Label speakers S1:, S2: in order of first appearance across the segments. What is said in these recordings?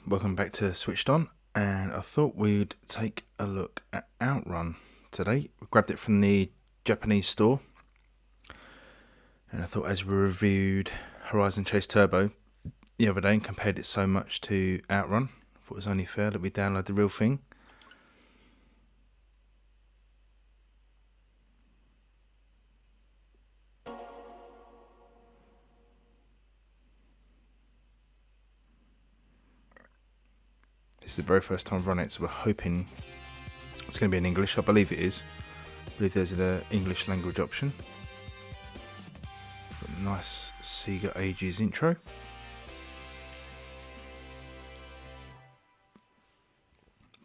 S1: Welcome back to Switched On, and I thought we'd take a look at Outrun today. We grabbed it from the Japanese store, and I thought as we reviewed Horizon Chase Turbo the other day and compared it so much to Outrun, I thought it was only fair that we download the real thing. This is the very first time I've run it, so we're hoping it's going to be in English. I believe it is. I believe there's an English language option. Got a nice Sega Ages intro.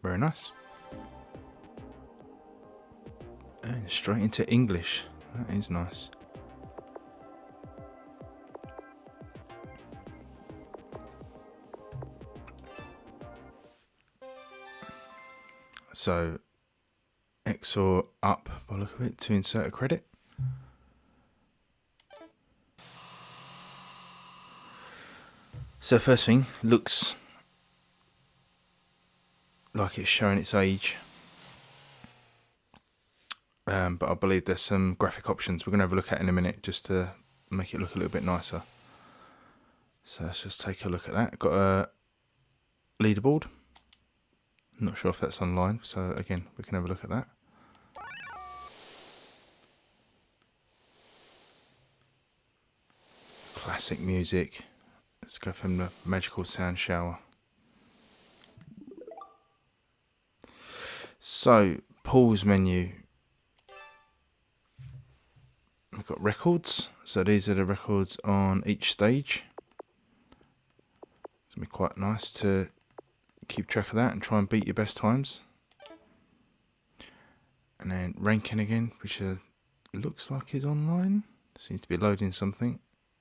S1: Very nice. And straight into English. That is nice. So, X or up by the look of it to insert a credit. So first thing, looks like it's showing its age. But I believe there's some graphic options we're going to have a look at in a minute just to make it look a little bit nicer. So let's just take a look at that. Got a leaderboard. Not sure if that's online, so again, we can have a look at that. Classic music. Let's go from the magical sound shower. So, pause menu. We've got records. So these are the records on each stage. It's going to be quite nice to keep track of that and try and beat your best times. And then ranking again, which looks like is online. Seems to be loading something.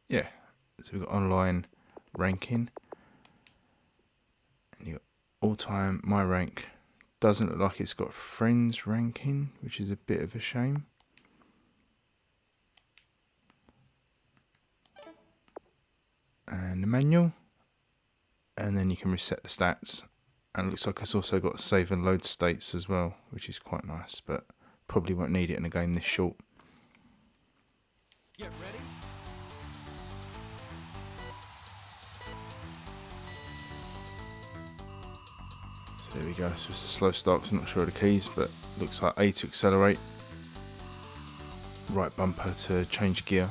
S1: Yeah, so we've got online ranking. And you got all time, my rank. Doesn't look like it's got friends ranking, which is a bit of a shame. And the manual. And then you can reset the stats. And it looks like it's also got save and load states as well, which is quite nice, but probably won't need it in a game this short.
S2: Get ready.
S1: So there we go, so it's a slow start, so I'm not sure of the keys, but looks like A to accelerate, right bumper to change gear.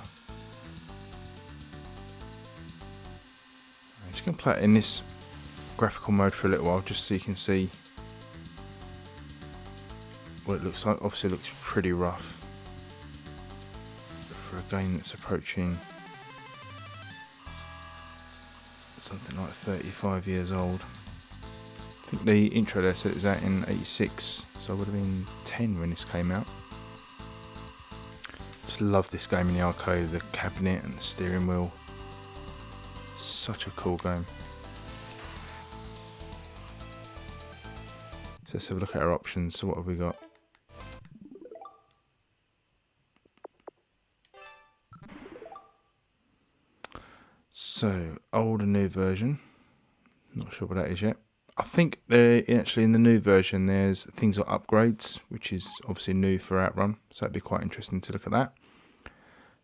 S1: I'm just going to play it in this graphical mode for a little while, just so you can see what it looks like. Obviously it looks pretty rough for a game that's approaching something like 35 years old. I think the intro there said it was out in 86, so I would have been 10 when this came out. Just love this game in the arcade, the cabinet and the steering wheel. Such a cool game. So let's have a look at our options. So what have we got? So, old and new version. Not sure what that is yet. I think actually in the new version there's things like upgrades, which is obviously new for Outrun. So it'd be quite interesting to look at that.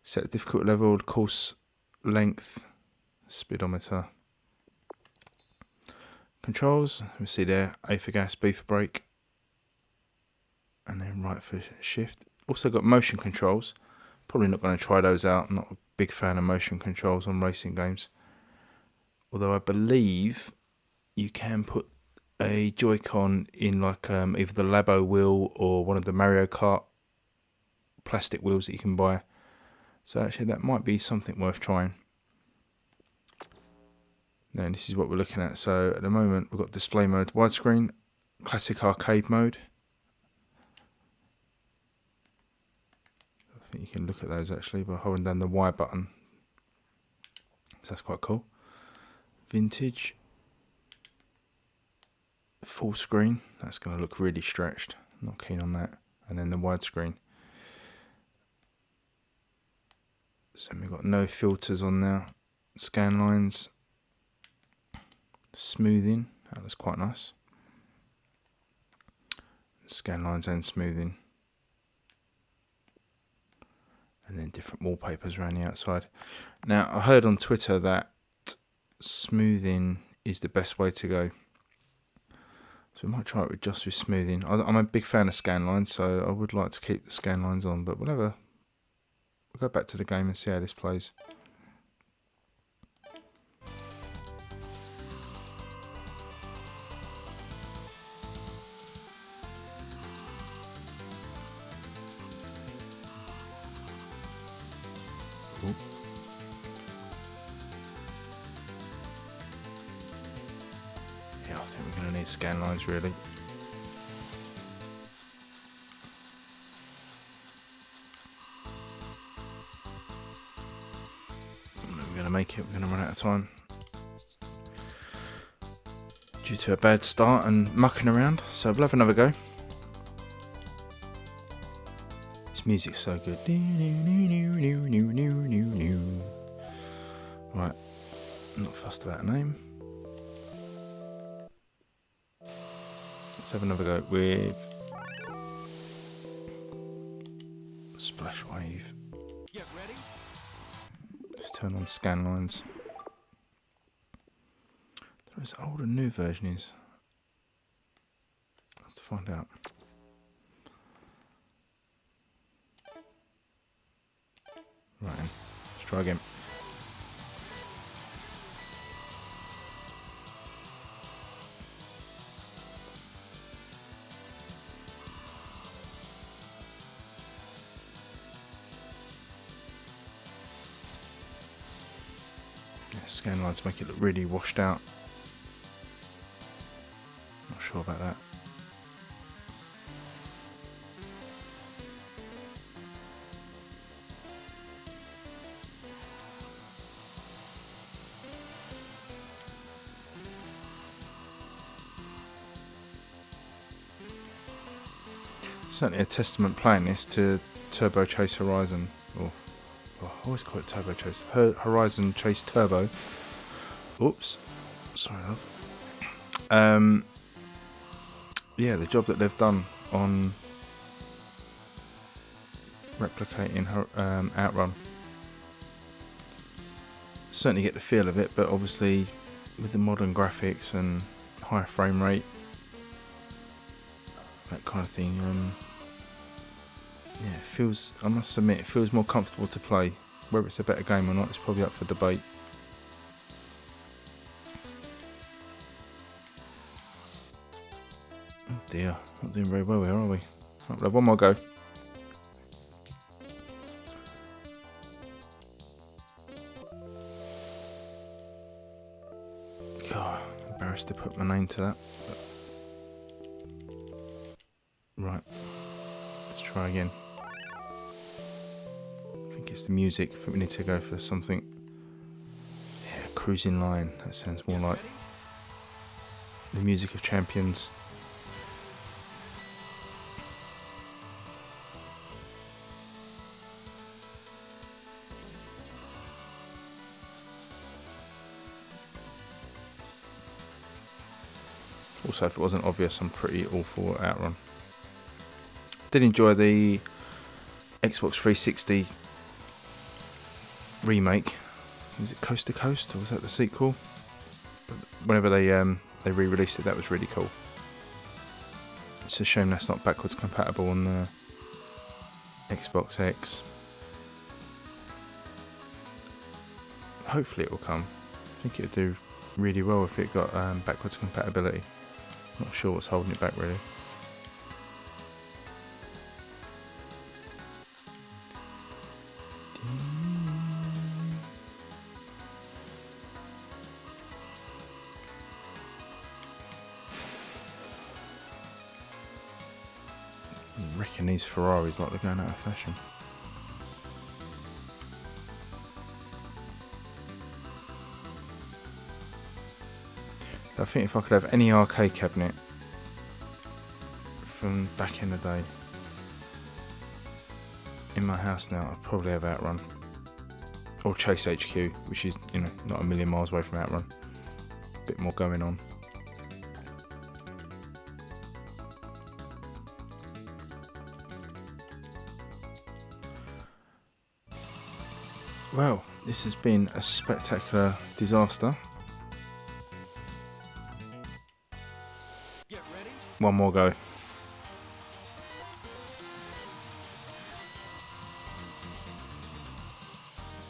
S1: Set the difficulty level, course length, speedometer. Controls, we see there, A for gas, B for brake, and then right for shift. Also got motion controls. Probably not going to try those out. I'm not a big fan of motion controls on racing games. Although I believe you can put a Joy-Con in like either the Labo wheel or one of the Mario Kart plastic wheels that you can buy. So actually that might be something worth trying. Now this is what we're looking at. So at the moment we've got display mode, widescreen, classic arcade mode. I think you can look at those actually by holding down the Y button. So that's quite cool. Vintage. Full screen. That's going to look really stretched. Not keen on that. And then the widescreen. So we've got no filters on there. Scan lines. Smoothing. That was quite nice. Scan lines and smoothing. And then different wallpapers around the outside. Now, I heard on Twitter that smoothing is the best way to go. So we might try it just with smoothing. I'm a big fan of scan lines, so I would like to keep the scan lines on, but we'll go back to the game and see how this plays. Ooh. Yeah, I think we're going to need scan lines really. We're going to make it, we're going to run out of time. Due to a bad start and mucking around, so we'll have another go. This music's so good. Right, I'm not fussed about a name. Let's have another go with Splash Wave.
S2: Get ready.
S1: Let's turn on scan lines. There is old and new version is. I'll have to find out. Right then, let's try again. Scan lines make it look really washed out. Not sure about that. Certainly a testament playing this to Turbo Chase Horizon. I always call it Turbo Chase. Horizon Chase Turbo. Oops. Sorry, love. Yeah, the job that they've done on replicating Outrun. Certainly get the feel of it, but obviously with the modern graphics and higher frame rate, that kind of thing, yeah, it feels, I must admit, it feels more comfortable to play. Whether it's a better game or not, it's probably up for debate. Oh dear, not doing very well here, are we? Right, we'll have one more go. God, I'm embarrassed to put my name to that. But... Right, let's try again. I think it's the music. I think we need to go for something. Yeah, Cruising Line. That sounds more like the music of champions. Also, if it wasn't obvious, I'm pretty awful at Outrun. Did enjoy the Xbox 360 remake. Was it Coast to Coast, or was that the sequel? Whenever they re-released it, that was really cool. It's a shame that's not backwards compatible on the Xbox X. Hopefully it will come. I think it would do really well if it got backwards compatibility. Not sure what's holding it back really. I reckon these Ferraris like they're going out of fashion. I think if I could have any arcade cabinet from back in the day in my house now, I'd probably have Outrun. Or Chase HQ, which is, you know, not a million miles away from Outrun. A bit more going on. Well, this has been a spectacular disaster. One more go.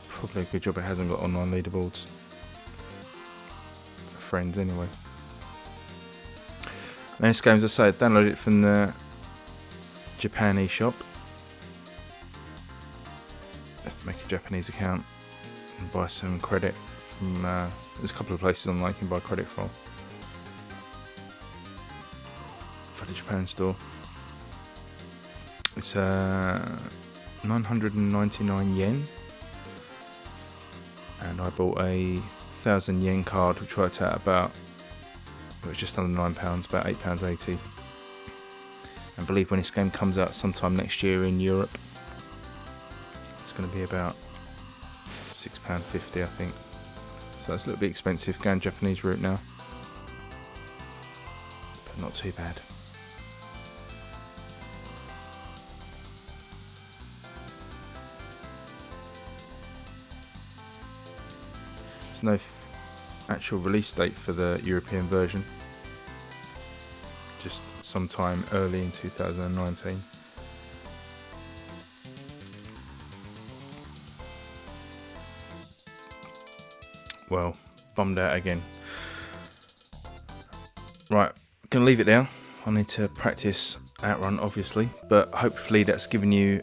S1: Probably a good job it hasn't got online leaderboards. For friends anyway. And this game, as I say, I downloaded it from the Japan eShop. Have to make a Japanese account and buy some credit from, there's a couple of places online you can buy credit from. For the Japan store. It's 999 yen. And I bought a 1,000 yen card, which worked out about, it was just under £9, about £8.80. And I believe when this game comes out sometime next year in Europe, it's going to be about £6.50, I think. So it's a little bit expensive, going Japanese route now. But not too bad. There's no actual release date for the European version. Just sometime early in 2019. Well, bummed out again. Right, gonna leave it there. I need to practice Outrun, obviously, but hopefully that's given you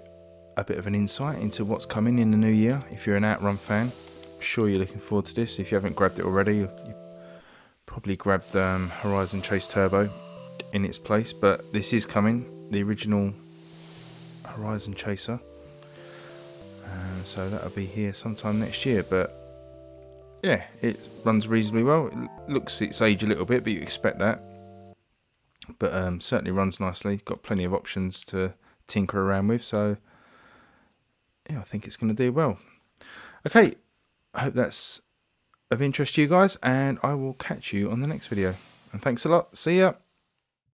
S1: a bit of an insight into what's coming in the new year. If you're an Outrun fan, I'm sure you're looking forward to this. If you haven't grabbed it already, you probably grabbed Horizon Chase Turbo in its place, but this is coming, the original Horizon Chaser. So that'll be here sometime next year, but yeah, it runs reasonably well. It looks its age a little bit, but you expect that. But certainly runs nicely. Got plenty of options to tinker around with, so yeah, I think it's going to do well. Okay, I hope that's of interest to you guys, and I will catch you on the next video. And thanks a lot. See ya.